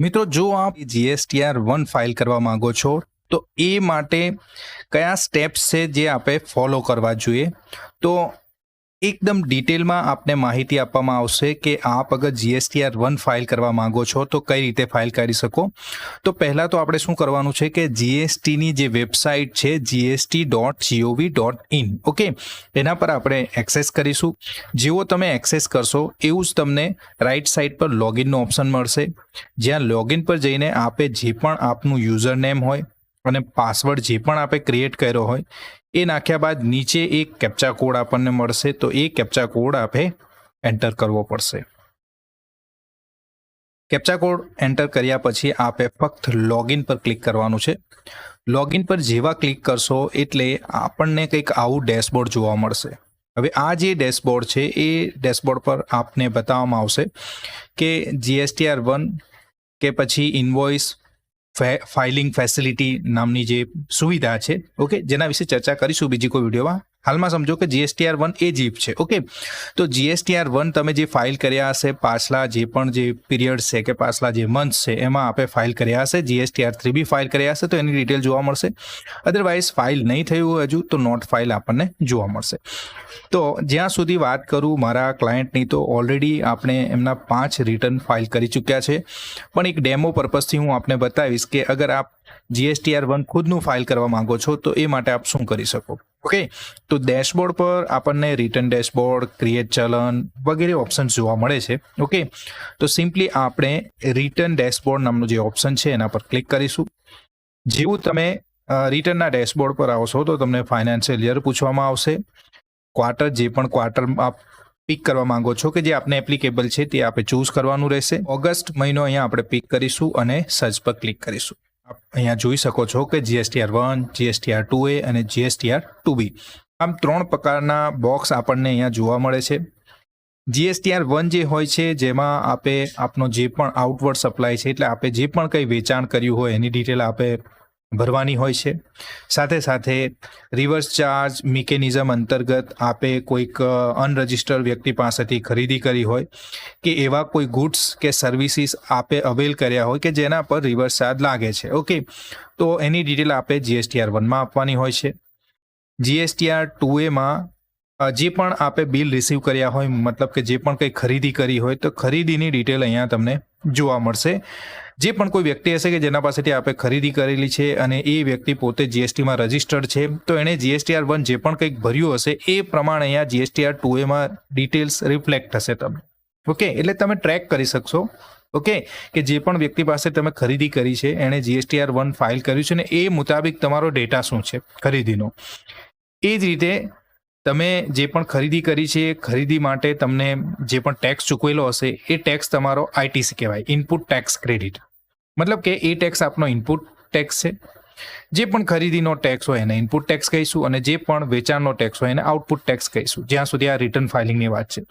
મિત્રો, જો આપ GSTR1 ફાઇલ કરવા માંગો છો તો એ માટે કયા સ્ટેપ્સ છે જે આપણે ફોલો કરવા જોઈએ, તો એકદમ ડિટેલમાં આપને માહિતી આપવામાં આવશે કે આપ અગર GSTR1 ફાઇલ કરવા માંગો છો તો કઈ રીતે ફાઇલ કરી શકો. તો પહેલાં તો આપણે શું કરવાનું છે કે જીએસટીની જે વેબસાઇટ છે gst.gov.in, ઓકે, એના પર આપણે એક્સેસ કરીશું. જેવો તમે એક્સેસ કરશો એવું જ તમને રાઈટ સાઈડ પર લોગિનનો ઓપ્શન મળશે, જ્યાં લોગિન પર જઈને આપે જે પણ આપનું યુઝર નેમ હોય અને પાસવર્ડ જે પણ આપે ક્રિએટ કર્યો હોય એ નાખ્યા બાદ નીચે એક કેપ્ચા કોડ આપણને મળશે, તો એ કેપ્ચા કોડ આપે એન્ટર કરવો પડશે. કેપ્ચા કોડ એન્ટર કર્યા પછી આપે ફક્ત લોગિન પર ક્લિક કરવાનું છે. લોગિન પર જેવા ક્લિક કરશો એટલે આપણને કંઈક આવું ડેશબોર્ડ જોવા મળશે. હવે આ જે ડેશબોર્ડ છે એ ડેશબોર્ડ પર આપને બતાવવામાં આવશે કે GSTR1 કે પછી ઇન્વોઇસ ફાઇલિંગ ફેસિલિટી નામની જે સુવિધા છે, ઓકે, જેના વિશે ચર્ચા કરીશું બીજી કોઈ વિડીયોમાં. હાલમાં સમજો કે GSTR1 એ જીપ છે, ઓકે. તો GSTR1 તમે જે ફાઇલ કર્યા હશે, પાછલા જે પણ જે પીરિયડ છે કે પાછલા જે મંથ છે એમાં આપણે ફાઇલ કર્યા હશે, GSTR3 બી ફાઇલ કર્યા હશે તો એની ડિટેલ જોવા મળશે. અદરવાઇઝ ફાઇલ નહીં થયું હજુ તો નોટ ફાઇલ આપણને જોવા મળશે. તો જ્યાં સુધી વાત કરું મારા ક્લાયન્ટની, તો ઓલરેડી આપણે એમના 5 રિટર્ન ફાઇલ કરી ચૂક્યા છે. પણ એક ડેમો પર્પઝથી હું આપને બતાવીશ કે અગર આપ GSTR1 ખુદનું ફાઇલ કરવા માંગો છો તો એ માટે આપ શું કરી શકો. ઓકે, તો ડેશબોર્ડ પર આપણને રિટર્ન ડેશબોર્ડ, ક્રિએટ ચલન વગેરે ઓપ્શન જોવા મળે છે. ઓકે, તો સિમ્પલી આપણે રિટર્ન ડેશબોર્ડ નામનું જે ઓપ્શન છે એના પર ક્લિક કરીશું. જેવું તમે રિટર્નના ડેશબોર્ડ પર આવશો તો તમને ફાઇનાન્શિયલ યર પૂછવામાં આવશે. ક્વાર્ટર, જે પણ ક્વાર્ટર આપ પિક કરવા માંગો છો કે જે આપને એપ્લિકેબલ છે તે આપણે ચૂઝ કરવાનું રહેશે. ઓગસ્ટ મહિનો અહીંયા આપણે પિક કરીશું અને સર્ચ પર ક્લિક કરીશું. આપ અહીંયા જોઈ શકો છો કે GSTR1, GSTR2A અને GSTR2B આમ 3 પ્રકારના બોક્સ આપણને અહીંયા જોવા મળે છે. GSTR1 જે હોય છે જેમાં આપે આપનો જે પણ આઉટવર્ડ સપ્લાય છે, એટલે આપે જે પણ કંઈ વેચાણ કર્યું હોય એની ડિટેલ આપે ભરવાની હોય છે. સાથે સાથે રિવર્સ ચાર્જ મિકેનિઝમ અંતર્ગત આપે કોઈક અનરજિસ્ટર્ડ વ્યક્તિ પાસેથી ખરીદી કરી હોય કે એવા કોઈ ગુડ્સ કે સર્વિસીસ આપે અવેલ કર્યા હોય કે જેના પર રિવર્સ ચાર્જ લાગે છે, ઓકે, તો એની ડિટેલ આપે GSTR1 માં આપવાની હોય છે. GSTR2A માં જે પણ આપે બિલ રિસીવ કર્યા હોય, મતલબ કે જે પણ કંઈ ખરીદી કરી હોય તો ખરીદીની ડિટેલ અહીંયા તમને જોવા મળશે. જે પણ કોઈ વ્યક્તિ હશે કે જેના પાસેથી આપણે ખરીદી કરેલી છે અને એ વ્યક્તિ પોતે GSTમાં રજિસ્ટર્ડ છે તો એણે GSTR1 જે પણ કંઈક ભર્યું હશે એ પ્રમાણે અહીંયા GSTR2A માં ડિટેલ્સ રિફ્લેક્ટ થશે તમને. ઓકે, એટલે તમે ટ્રેક કરી શકશો, ઓકે, કે જે પણ વ્યક્તિ પાસે તમે ખરીદી કરી છે એણે GSTR1 ફાઇલ કર્યું છે ને એ મુતાબિક તમારો ડેટા શું છે ખરીદીનો. એ જ રીતે તમે જે પણ ખરીદી કરી છે ખરીદી માટે તમને જે પણ ટેક્સ ચૂકવેલો હશે એ ટેક્સ તમારો ITC કહેવાય, ઇનપુટ ટેક્સ ક્રેડિટ. મતલબ કે એ ટેક્સ આપનો ઇનપુટ ટેક્સ છે. જે પણ ખરીદીનો ટેક્સ હોય એને ઇનપુટ ટેક્સ કહીશું અને જે પણ વેચાણનો ટેક્સ હોય એને આઉટપુટ ટેક્સ કહીશું, જ્યાં સુધી આ રિટર્ન ફાઇલિંગની વાત છે.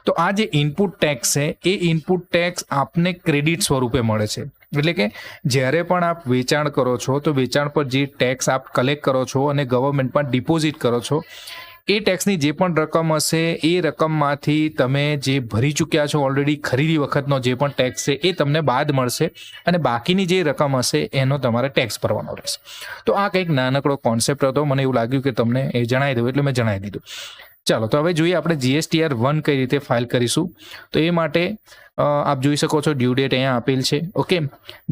તો આ જે ઇનપુટ ટેક્સ છે એ ઇનપુટ ટેક્સ આપને ક્રેડિટ સ્વરૂપે મળે છે. એટલે કે જ્યારે પણ આપ વેચાણ કરો છો તો વેચાણ પર જે ટેક્સ આપ કલેક્ટ કરો છો અને ગવર્મેન્ટમાં ડિપોઝિટ કરો છો, એ ટેક્સની જે પણ રકમ હશે એ રકમમાંથી તમે જે ભરી ચૂક્યા છો ઓલરેડી ખરીદી વખતનો જે પણ ટેક્સ છે એ તમને બાદ મળશે અને બાકીની જે રકમ હશે એનો તમારે ટેક્સ ભરવાનો રહેશે. તો આ કંઈક નાનકડો કોન્સેપ્ટ હતો, મને એવું લાગ્યું કે તમને એ જણાવી દઉં એટલે મેં જણાવી દીધું. ચાલો, તો હવે જોઈએ આપણે GSTR1 કઈ રીતે ફાઇલ કરીશું. તો એ માટે આપ જોઈ શકો છો ડ્યુ ડેટ અહીંયા આપેલ છે, ઓકે,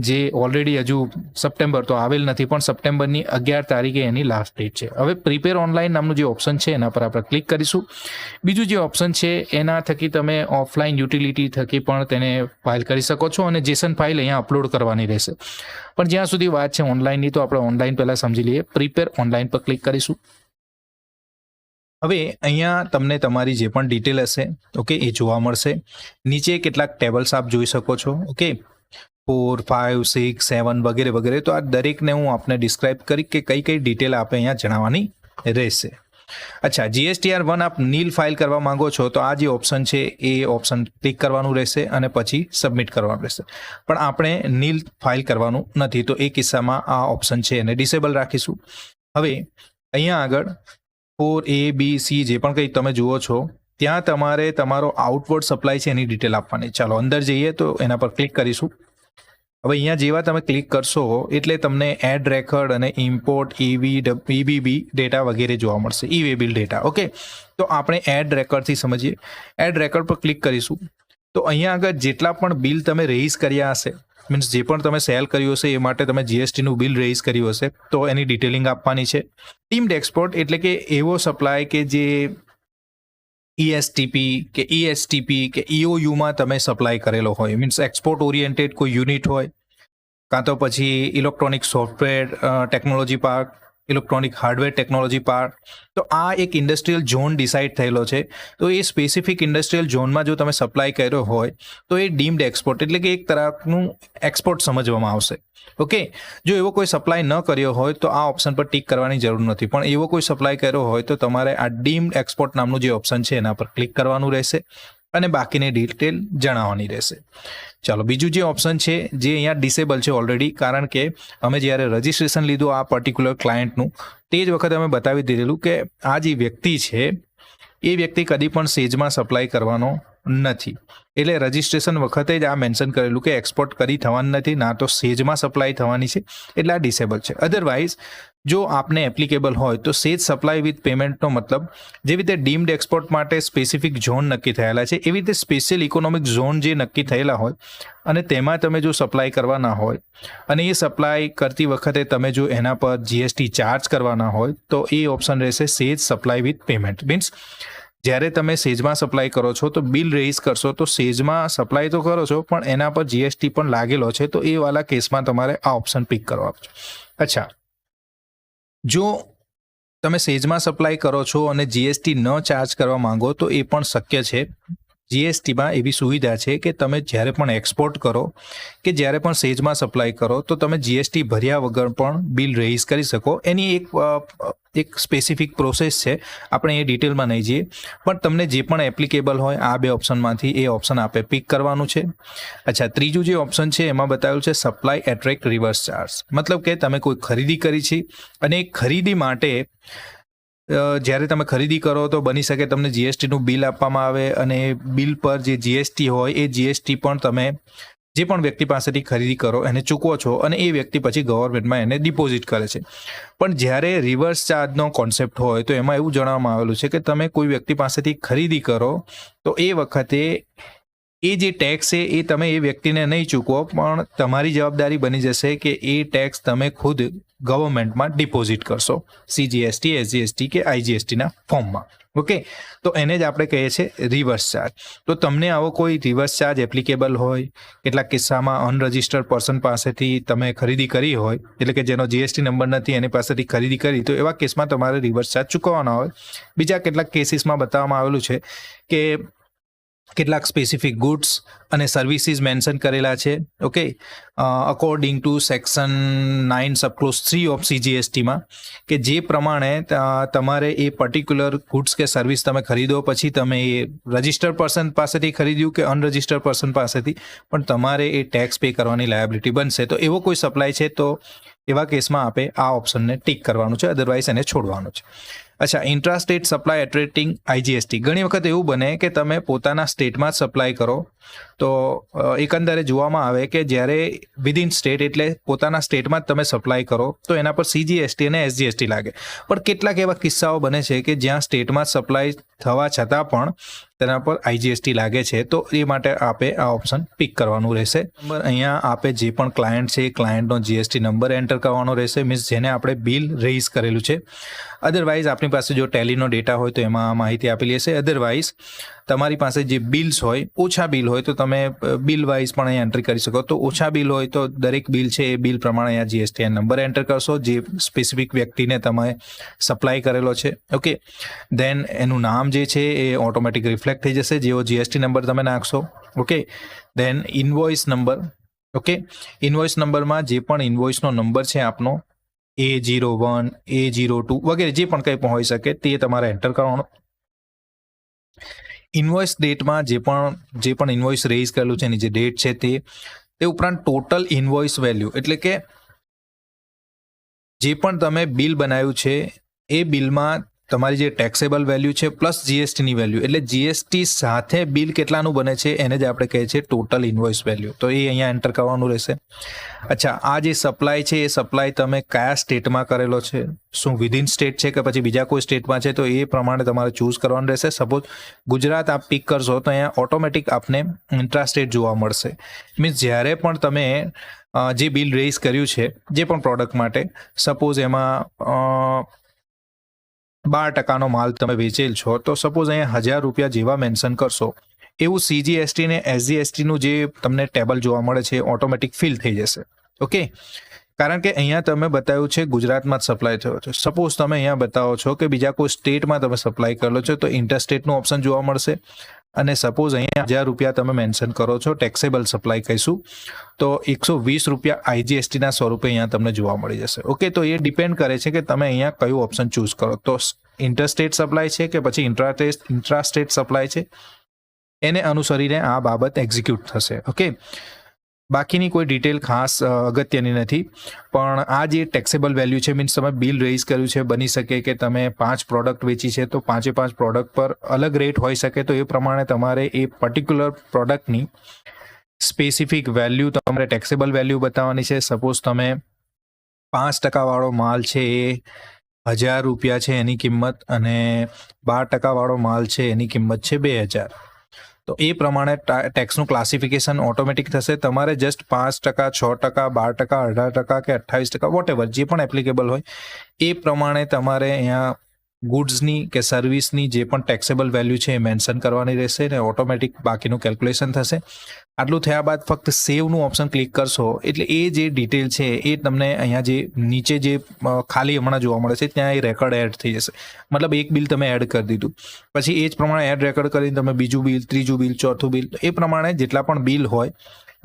જે ઓલરેડી હજુ સપ્ટેમ્બર તો આવેલ નથી પણ સપ્ટેમ્બરની 11 તારીખે એની લાસ્ટ ડેટ છે. હવે પ્રિપેર ઓનલાઈન નામનું જે ઓપ્શન છે એના પર આપણે ક્લિક કરીશું. બીજું જે ઓપ્શન છે એના થકી તમે ઓફલાઈન યુટિલિટી થકી પણ તેને ફાઇલ કરી શકો છો અને જેસન ફાઇલ અહીંયા અપલોડ કરવાની રહેશે. પણ જ્યાં સુધી વાત છે ઓનલાઈનની તો આપણે ઓનલાઈન પહેલાં સમજી લઈએ. પ્રિપેર ઓનલાઈન પર ક્લિક કરીશું. હવે અહીંયા તમને તમારી જે પણ ડિટેલ હશે, ઓકે, એ જોવા મળશે. નીચે કેટલાક ટેબલ્સ આપ જોઈ શકો છો, ઓકે, 4, 5, 6, 7 વગેરે વગેરે. તો આ દરેકને હું આપને ડિસ્ક્રાઇબ કરી કે કઈ કઈ ડિટેલ આપણે અહીંયા જણાવવાની રહેશે. અચ્છા, GSTR1 આપ નીલ ફાઇલ કરવા માંગો છો તો આ જે ઓપ્શન છે એ ઓપ્શન ક્લિક કરવાનું રહેશે અને પછી સબમિટ કરવાનું રહેશે. પણ આપણે નીલ ફાઇલ કરવાનું નથી તો એ કિસ્સામાં આ ઓપ્શન છે એને ડિસેબલ રાખીશું. હવે અહીંયા આગળ 4A, B, C જે પણ કંઈ તમે જુઓ છો ત્યાં તમારે તમારો આઉટવર્ડ સપ્લાય છે એની ડિટેલ આપવાની. ચાલો અંદર જઈએ તો એના પર ક્લિક કરીશું. હવે અહીંયા જેવા તમે ક્લિક કરશો એટલે તમને એડ રેકર્ડ અને ઇમ્પોર્ટ EBB ડેટા વગેરે જોવા મળશે, ઈ વે બિલ ડેટા. ઓકે, તો આપણે એડ રેકર્ડથી સમજીએ. એડ રેકર્ડ પર ક્લિક કરીશું તો અહીંયા આગળ જેટલા પણ બિલ તમે રેઇઝ કર્યા હશે, મીન્સ જે પણ તમે સેલ કર્યું હશે એ માટે તમે જીએસટીનું બિલ રેઇઝ કર્યું હશે તો એની ડિટેલિંગ આપવાની છે. ડીમ્ડ એક્સપોર્ટ એટલે કે એવો સપ્લાય કે જે ESTP કે ESTP કે EOUમાં તમે સપ્લાય કરેલો હોય, મીન્સ એક્સપોર્ટ ઓરિએન્ટેડ કોઈ યુનિટ હોય, કાં તો પછી electronic software technology park, electronic hardware technology park. તો આ એક ઇન્ડસ્ટ્રીયલ ઝોન ડિસાઇડ થયેલો છે. તો એ સ્પેસિફિક ઇન્ડસ્ટ્રીયલ ઝોનમાં જો તમે સપ્લાય કર્યો હોય તો એ ડીમ્ડ એક્સપોર્ટ એટલે કે એક તરફનું એક્સપોર્ટ સમજવામાં આવશે. ઓકે, જો એવો કોઈ સપ્લાય ન કર્યો હોય તો આ ઓપ્શન પર ટીક કરવાની જરૂર નથી, પણ એવો કોઈ સપ્લાય કર્યો હોય તો તમારે આ ડીમ્ડ એક્સપોર્ટ નામનું જે ઓપ્શન છે એના પર ક્લિક કરવાનું રહેશે અને બાકીની ડિટેલ જણાવવાની રહેશે. ચાલો, બીજું જે ઓપ્શન છે જે અહીંયા ડિસેબલ છે ઓલરેડી, કારણ કે અમે જ્યારે રજિસ્ટ્રેશન લીધું આ પર્ટિક્યુલર ક્લાયન્ટનું તે જ વખતે અમે બતાવી દીધેલું કે આ જે વ્યક્તિ છે એ વ્યક્તિ કદી પણ સેજમાં સપ્લાય કરવાનો નથી. એટલે રજિસ્ટ્રેશન વખતે જ આ મેન્શન કરેલું કે એક્સપોર્ટ કદી થવાનું નથી, ના તો સેજમાં સપ્લાય થવાની છે, એટલે આ ડિસેબલ છે. અધરવાઇઝ જો આપને એપ્લિકેબલ હોય તો સેજ સપ્લાય વિથ પેમેન્ટનો મતલબ જેવી રીતે ડીમ્ડ એક્સપોર્ટ માટે સ્પેસિફિક ઝોન નક્કી થયેલા છે એવી રીતે સ્પેશિયલ ઇકોનોમિક ઝોન જે નક્કી થયેલા હોય અને તેમાં તમે જો સપ્લાય કરવાના હોય અને એ સપ્લાય કરતી વખતે તમે જો એના પર જીએસટી ચાર્જ કરવાના હોય તો એ ઓપ્શન રહેશે સેજ સપ્લાય વિથ પેમેન્ટ. મીન્સ જ્યારે તમે સેજમાં સપ્લાય કરો છો તો બિલ રેઇઝ કરશો તો સેજમાં સપ્લાય તો કરો છો પણ એના પર જીએસટી પણ લાગેલો છે, તો એ વાળા કેસમાં તમારે આ ઓપ્શન પિક કરવા છે. અચ્છા, જો તમે સેજમાં સપ્લાય કરો છો અને જીએસટી ન ચાર્જ કરવા માંગો તો એ પણ શક્ય છે. જીએસટીમાં એવી સુવિધા છે કે તમે જ્યારે પણ એક્સપોર્ટ કરો કે જ્યારે પણ સેજમાં સપ્લાય કરો તો તમે જીએસટી ભર્યા વગર પણ બિલ રેઇઝ કરી શકો. એની એક સ્પેસિફિક પ્રોસેસ છે, આપણે એ ડિટેલમાં નહીં જઈએ, પણ તમને જે પણ એપ્લિકેબલ હોય આ બે ઓપ્શનમાંથી એ ઓપ્શન આપે પિક કરવાનું છે. અચ્છા, ત્રીજું જે ઓપ્શન છે એમાં બતાવેલું છે સપ્લાય એટ્રેક્ટ રિવર્સ ચાર્જ. મતલબ કે તમે કોઈ ખરીદી કરી છે અને એ ખરીદી માટે જ્યારે તમે ખરીદી કરો તો બની શકે તમને જીએસટીનું બિલ આપવામાં આવે અને બિલ પર જે જીએસટી હોય એ જીએસટી પણ તમે જે પણ વ્યક્તિ પાસેથી ખરીદી કરો એને ચૂકવો છો અને એ વ્યક્તિ પછી ગવર્મેન્ટમાં એને ડિપોઝિટ કરે છે. પણ જ્યારે રિવર્સ ચાર્જનો કોન્સેપ્ટ હોય તો એમાં એવું જણાવવામાં આવેલું છે કે તમે કોઈ વ્યક્તિ પાસેથી ખરીદી કરો તો એ વખતે એ જે ટેક્સ છે એ તમે એ વ્યક્તિને નહીં ચૂકવો, પણ તમારી જવાબદારી બની જશે કે એ ટેક્સ તમે ખુદ ગવર્મેન્ટમાં ડિપોઝિટ કરશો, CGST, SGST કે IGSTના ફોર્મમાં. ઓકે, તો એને જ આપણે કહીએ છીએ રિવર્સ ચાર્જ. તો તમને આવો કોઈ રિવર્સ ચાર્જ એપ્લિકેબલ હોય, કેટલાક કિસ્સામાં અનરજિસ્ટર્ડ પર્સન પાસેથી તમે ખરીદી કરી હોય એટલે કે જેનો જીએસટી નંબર નથી એની પાસેથી ખરીદી કરી, તો એવા કેસમાં તમારે રિવર્સ ચાર્જ ચૂકવવાનો હોય. બીજા કેટલાક કેસીસમાં બતાવવામાં આવેલું છે કે કેટલાક સ્પેસિફિક ગુડ્સ અને સર્વિસીસ મેન્શન કરેલા છે. Okay, according to section 9 subclause 3 of CGSTમાં કે જે પ્રમાણે તમારે એ પર્ટિક્યુલર ગુડ્સ કે સર્વિસ તમે ખરીદો પછી તમે એ રજિસ્ટર્ડ પર્સન પાસેથી ખરીદ્યું કે અનરજિસ્ટર્ડ પર્સન પાસેથી, પણ તમારે એ ટેક્સ પે કરવાની લાયબિલિટી બનશે. તો એવો કોઈ સપ્લાય છે તો એવા કેસમાં આપણે આ ઓપ્શનને ટિક કરવાનું છે, અધરવાઇઝ એને છોડવાનું છે. અચ્છા, ઇન્ટ્રાસ્ટેટ સપ્લાય એટ્રેક્ટિંગ IGST. ઘણી વખત એવું બને કે તમે પોતાના સ્ટેટમાં જ સપ્લાય કરો તો એકંદરે જોવામાં આવે કે જ્યારે વિધિન સ્ટેટ એટલે પોતાના સ્ટેટમાં જ તમે સપ્લાય કરો તો એના પર CGST અને SGST લાગે. પણ કેટલાક એવા કિસ્સાઓ બને છે કે જ્યાં સ્ટેટમાં જ સપ્લાય થવા છતાં પણ તેના પર IGST લાગે છે, તો એ માટે આપે આ ઓપ્શન પિક કરવાનું રહેશે. નંબર અહીંયા આપે જે પણ ક્લાયન્ટ છે એ ક્લાયન્ટનો GST નંબર એન્ટર કરવાનો રહેશે, મીન્સ જેને આપણે બિલ રેઇઝ કરેલું છે. અધરવાઇઝ આપણી પાસે જો ટેલીનો ડેટા હોય તો એમાં માહિતી આપેલી હશે. અધરવાઇઝ તમારી પાસે જે બિલ્સ હોય, ઓછા બિલ હોય તો તમે બિલ વાઇઝ પણ અહીંયા એન્ટ્રી કરી શકો. તો ઓછા બિલ હોય તો દરેક બિલ છે એ બિલ પ્રમાણે અહીંયા GST નંબર એન્ટર કરશો જે સ્પેસિફિક વ્યક્તિને તમે સપ્લાય કરેલો છે. ઓકે, દેન એનું નામ જે છે એ ઓટોમેટિક રિફ્લેક્ટ થઈ જશે જેવો GST નંબર તમે નાખશો. ઓકે, દેન ઇન્વોઇસ નંબર. ઓકે, ઇન્વોઇસ નંબરમાં જે પણ ઇન્વોઇસનો નંબર છે આપનો A01, A02 વગેરે જે પણ કંઈ પણ હોઈ શકે તે તમારે એન્ટર કરવાનો. ઇન્વોઇસ ડેટમાં જે પણ ઇન્વોઇસ રેઇઝ કરેલું છે એની જે ડેટ છે તે ઉપરાંત ટોટલ ઇન્વોઇસ વેલ્યુ એટલે કે જે પણ તમે બિલ બનાવ્યું છે એ બિલમાં તમારી જે ટેક્સેબલ વેલ્યુ છે પ્લસ જીએસટીની વેલ્યુ, એટલે જીએસટી સાથે બિલ કેટલાનું બને છે એને જ આપણે કહીએ છીએ ટોટલ ઇન્વોઇસ વેલ્યુ. તો એ અહીંયા એન્ટર કરવાનું રહેશે. અચ્છા, આ જે સપ્લાય છે એ સપ્લાય તમે કયા સ્ટેટમાં કરેલો છે, શું વિધિન સ્ટેટ છે કે પછી બીજા કોઈ સ્ટેટમાં છે, તો એ પ્રમાણે તમારે ચૂઝ કરવાનું રહેશે. સપોઝ ગુજરાત આપ પિક કરશો તો અહીંયા ઓટોમેટિક આપને ઇન્ટ્રા સ્ટેટ જોવા મળશે. મીન્સ જ્યારે પણ તમે જે બિલ રેઇઝ કર્યું છે જે પણ પ્રોડક્ટ માટે, સપોઝ એમાં 12% માલ તમે વેચેલ છો, તો સપોઝ અહીંયા 1000 રૂપિયા જેવા મેન્શન કરશો, એવું સીજીએસટી ને એસજીએસટીનું જે તમને ટેબલ જોવા મળે છે ઓટોમેટિક ફિલ થઈ જશે. ઓકે, કારણ કે અહીંયા તમે બતાવ્યું છે ગુજરાતમાં જ સપ્લાય થયો છે. સપોઝ તમે અહીંયા બતાવો છો કે બીજા કોઈ સ્ટેટમાં તમે સપ્લાય કરેલો છે, તો ઇન્ટરસ્ટેટનું ઓપ્શન જોવા મળશે. અને સપોઝ અહીંયા 1000 રૂપિયા તમે મેન્શન કરો છો, ટેક્સેબલ સપ્લાય કહીશું, તો 120 રૂપિયા આઈજીએસટીના સ્વરૂપે અહીંયા તમને જોવા મળી જશે. ઓકે, તો એ ડિપેન્ડ કરે છે કે તમે અહીંયા કયું ઓપ્શન ચૂઝ કરો, તો ઇન્ટરસ્ટેટ સપ્લાય છે કે પછી ઇન્ટ્રાસ્ટેટ સપ્લાય છે, એને અનુસરીને આ બાબત એક્ઝિક્યુટ થશે. ઓકે, બાકીની કોઈ ડિટેલ ખાસ અગત્યની નથી, પણ આ જે ટેક્સેબલ વેલ્યુ છે, મીન્સ તમે બિલ રેઇઝ કર્યું છે, બની શકે કે તમે 5 પ્રોડક્ટ વેચી છે, તો 5 પ્રોડક્ટ પર અલગ રેટ હોઈ શકે, તો એ પ્રમાણે તમારે એ પર્ટિક્યુલર પ્રોડક્ટની સ્પેસિફિક વેલ્યુ તમારે ટેક્સેબલ વેલ્યુ બતાવવાની છે. સપોઝ તમે 5% વાળો માલ છે એ 1000 રૂપિયા છે એની કિંમત, અને 12% વાળો માલ છે એની કિંમત છે 2000, તો એ પ્રમાણે ટેક્સનું ક્લાસિફિકેશન ઓટોમેટિક થશે. તમારે જસ્ટ 5%, 6%, 12%, 18% કે 28%, વોટેવર જે પણ એપ્લિકેબલ હોય એ પ્રમાણે તમારે અહીંયા ગુડ્સની કે સર્વિસની જે પણ ટેક્સેબલ વેલ્યુ છે એ મેન્શન કરવાની રહેશે, અને ઓટોમેટિક બાકીનું કેલ્ક્યુલેશન થશે. આટલું થયા બાદ ફક્ત સેવનું ઓપ્શન ક્લિક કરશો એટલે એ જે ડિટેલ છે એ તમને અહીંયા જે નીચે જે ખાલી હમણાં જોવા મળે છે ત્યાં એ રેકોર્ડ એડ થઈ જશે. મતલબ એક બિલ તમે એડ કરી દીધું, પછી એ જ પ્રમાણે એડ રેકોર્ડ કરીને તમે બીજું બિલ, ત્રીજું બિલ, ચોથું બિલ, એ પ્રમાણે જેટલા પણ બિલ હોય,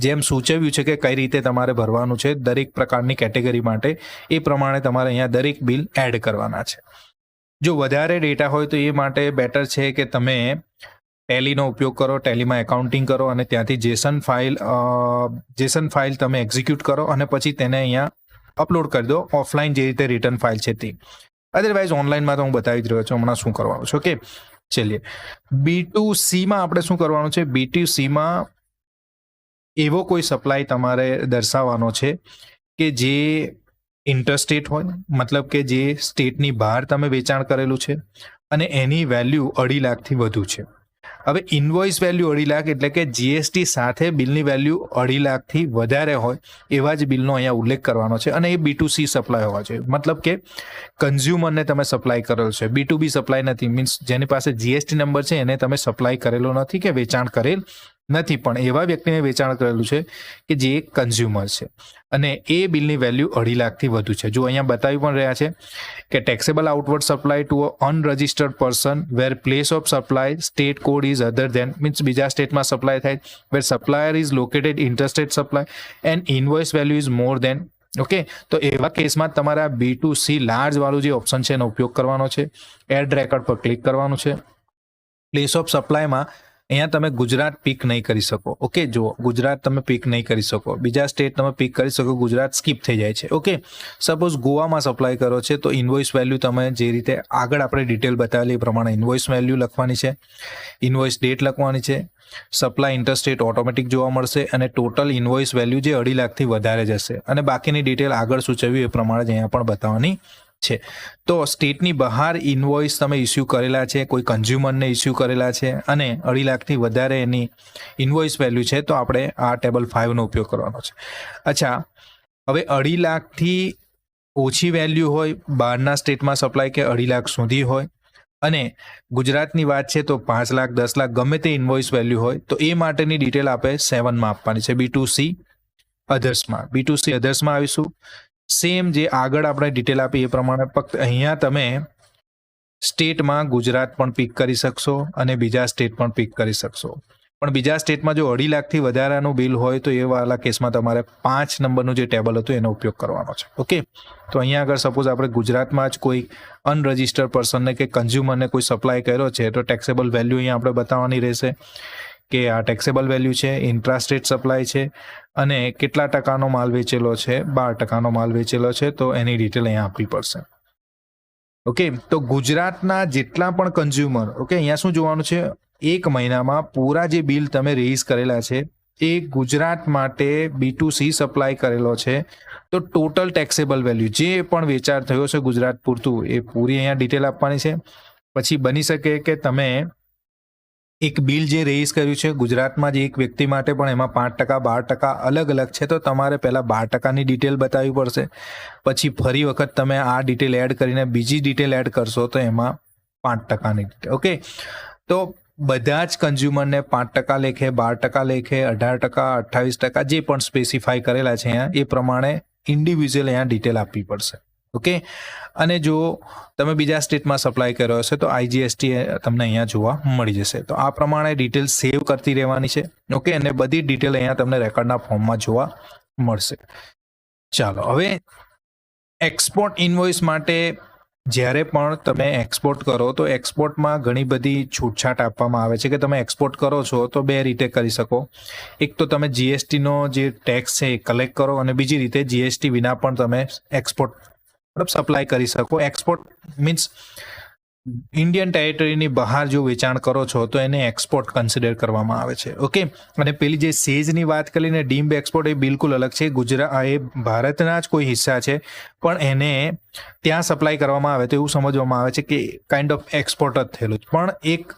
જેમ સૂચવ્યું છે કે કઈ રીતે તમારે ભરવાનું છે દરેક પ્રકારની કેટેગરી માટે, એ પ્રમાણે તમારે અહીંયા દરેક બિલ એડ કરવાના છે. જો વધારે ડેટા હોય તો એ માટે બેટર છે કે તમે ટેલીનો ઉપયોગ કરો, ટેલીમાં એકાઉન્ટિંગ કરો અને ત્યાંથી જેસન ફાઇલ તમે એક્ઝિક્યુટ કરો અને પછી તેને અહીંયા અપલોડ કરી દો, ઓફલાઈન જે રીતે રિટર્ન ફાઇલ છે તે. અદરવાઇઝ ઓનલાઈનમાં તો હું બતાવી જ રહ્યો છું હમણાં શું કરવાનું છે. ઓકે, ચલીએ B2Cમાં આપણે શું કરવાનું છે. B2Cમાં એવો કોઈ સપ્લાય તમારે દર્શાવવાનો છે કે જે ઇન્ટરસ્ટેટ હોય, મતલબ કે જે સ્ટેટની બહાર તમે વેચાણ કરેલું છે અને એની વેલ્યુ 2.5 લાખથી વધુ છે. હવે ઇન્વોઇસ વેલ્યુ 2.5 લાખ એટલે કે જીએસટી સાથે બિલની વેલ્યુ 2.5 લાખથી વધારે હોય એવા જ બિલનો અહીંયા ઉલ્લેખ કરવાનો છે, અને એ B2C સપ્લાય હોવા જોઈએ. મતલબ કે કન્ઝ્યુમરને તમે સપ્લાય કરેલો છે, B2B સપ્લાય નથી, મીન્સ જેની પાસે જીએસટી નંબર છે એને તમે સપ્લાય કરેલો નથી કે વેચાણ કરેલ નથી, પણ એવા વ્યક્તિને વેચાણ કરેલું છે કે જે એક કન્ઝ્યુમર છે અને એ બિલની વેલ્યુ 2.5 લાખથી વધુ છે. જો અહીંયા બતાવી પણ રહ્યા છે કે taxable outward supply to unregistered person where place of supply state code is other than, means બીજા સ્ટેટમાં સપ્લાય થાય, where supplier is located interstate supply and invoice value is more than. Okay, તો એવા કેસમાં તમારે આ B2C લાર્જ વાળું જે ઓપ્શન છે એનો ઉપયોગ કરવાનો છે. એડ રેકોર્ડ પર ક્લિક કરવાનું છે. પ્લેસ ઓફ સપ્લાયમાં અહીંયા તમે ગુજરાત પિક નહીં કરી શકો. ઓકે, જો ગુજરાત તમે પિક નહીં કરી શકો, બીજા સ્ટેટ તમે પિક કરી શકો, ગુજરાત સ્કીપ થઈ જાય છે. ઓકે, સપોઝ ગોવામાં સપ્લાય કરો છે તો ઇન્વોઇસ વેલ્યુ તમે જે રીતે આગળ આપણે ડિટેલ બતાવેલી એ પ્રમાણે ઇન્વોઇસ વેલ્યુ લખવાની છે, ઇન્વોઇસ ડેટ લખવાની છે, સપ્લાય ઇન્ટરસ્ટેટ ઓટોમેટિક જોવા મળશે અને ટોટલ ઇન્વોઇસ વેલ્યુ જે 2.5 લાખથી વધારે જશે, અને બાકીની ડિટેલ આગળ સૂચવ્યું એ પ્રમાણે જ અહીંયા પણ બતાવવાની છે. તો સ્ટેટની બહાર ઇન્વોઇસ તમે ઇસ્યુ કરેલા છે, કોઈ કન્ઝ્યુમરને ઇસ્યુ કરેલા છે અને 2.5 લાખથી વધારે એની ઇન્વોઇસ વેલ્યુ છે, તો આપણે આ ટેબલ 5નો ઉપયોગ કરવાનો છે. અચ્છા, હવે 2.5 લાખથી ઓછી વેલ્યુ હોય, બહારના સ્ટેટમાં સપ્લાય કે 2.5 લાખ સુધી હોય, અને ગુજરાતની વાત છે તો 5 લાખ, 10 લાખ ગમે તે ઇન્વોઇસ વેલ્યુ હોય, તો એ માટેની ડિટેલ આપણે 7માં આપવાની છે. B2C અધર્સમાં આવીશું. સેમ જે આગળ આપણે ડિટેલ આપી એ પ્રમાણે ફક્ત અહીંયા તમે સ્ટેટમાં ગુજરાત પણ પિક કરી શકશો અને બીજા સ્ટેટ પણ પિક કરી શકશો, પણ બીજા સ્ટેટમાં જો 2.5 લાખથી વધારાનું બિલ હોય તો એ વાળા કેસમાં તમારે 5 નંબરનું જે ટેબલ હતું એનો ઉપયોગ કરવાનો છે. ઓકે, તો અહીંયા આગળ સપોઝ આપણે ગુજરાતમાં જ કોઈ અનરજિસ્ટર્ડ પર્સનને કે કન્ઝ્યુમરને કોઈ સપ્લાય કર્યો છે તો ટેક્સેબલ વેલ્યુ અહીંયા આપણે બતાવવાની રહેશે કે આ ટેક્સેબલ વેલ્યુ છે, ઇન્ટ્રાસ્ટેટ સપ્લાય છે અને કેટલા ટકાનો માલ વેચેલો છે, 12% માલ વેચેલો છે, તો એની ડિટેલ અહીંયા આપવી પડશે. ઓકે, તો ગુજરાતના જેટલા પણ કન્ઝ્યુમર, ઓકે, અહીંયા શું જોવાનું છે, એક મહિનામાં પૂરા જે બિલ તમે રેઇઝ કરેલા છે એ ગુજરાત માટે B2C સપ્લાય કરેલો છે, તો ટોટલ ટેક્સેબલ વેલ્યુ જે પણ વેચાણ થયો છે ગુજરાત પૂરતું એ પૂરી અહીંયા ડિટેલ આપવાની છે. પછી બની શકે કે તમે એક બિલ જે રેઇઝ કર્યું છે ગુજરાતમાં જ એક વ્યક્તિ માટે પણ એમાં 5%, 12% અલગ અલગ છે, તો તમારે પહેલાં 12%ની ડિટેલ બતાવવી પડશે. પછી ફરી વખત તમે આ ડિટેલ એડ કરીને બીજી ડિટેલ એડ કરશો તો એમાં 5%ની ડિટેલ. ઓકે, તો બધા જ કન્ઝ્યુમરને 5% લેખે, 12% લેખે, 18%, 28% જે પણ સ્પેસિફાઈ કરેલા છે અહીંયા એ પ્રમાણે ઇન્ડિવિજ્યુઅલ અહીંયા ડિટેલ આપવી પડશે. ઓકે, અને જો તમે બીજા સ્ટેટમાં સપ્લાય કર્યો હશે તો IGST તમને અહીંયા જોવા મળી જશે. તો આ પ્રમાણે ડિટેલ સેવ કરતી રહેવાની છે. ઓકે, અને બધી ડિટેલ અહીંયા તમને રેકોર્ડના ફોર્મમાં જોવા મળશે. ચાલો, હવે એક્સપોર્ટ ઇનવોઇસ માટે જ્યારે પણ તમે એક્સપોર્ટ કરો તો એક્સપોર્ટમાં ઘણી બધી છૂટછાટ આપવામાં આવે છે કે તમે એક્સપોર્ટ કરો છો તો બે રીતે કરી શકો. એક તો તમે GSTનો જે ટેક્સ છે એ કલેક્ટ કરો, અને બીજી રીતે GST વિના પણ તમે એક્સપોર્ટ મતલબ સપ્લાય કરી શકો. એક્સપોર્ટ મીન્સ ઇન્ડિયન ટેરિટરીની બહાર જો વેચાણ કરો છો તો એને એક્સપોર્ટ કન્સિડર કરવામાં આવે છે. ઓકે, અને પેલી જે સેજની વાત કરીને ડીમ્ડ એક્સપોર્ટ એ બિલકુલ અલગ છે. એ ભારતના જ કોઈ હિસ્સા છે પણ એને ત્યાં સપ્લાય કરવામાં આવે તો એવું સમજવામાં આવે છે કે કાઇન્ડ ઓફ એક્સપોર્ટ જ થયેલું, પણ એક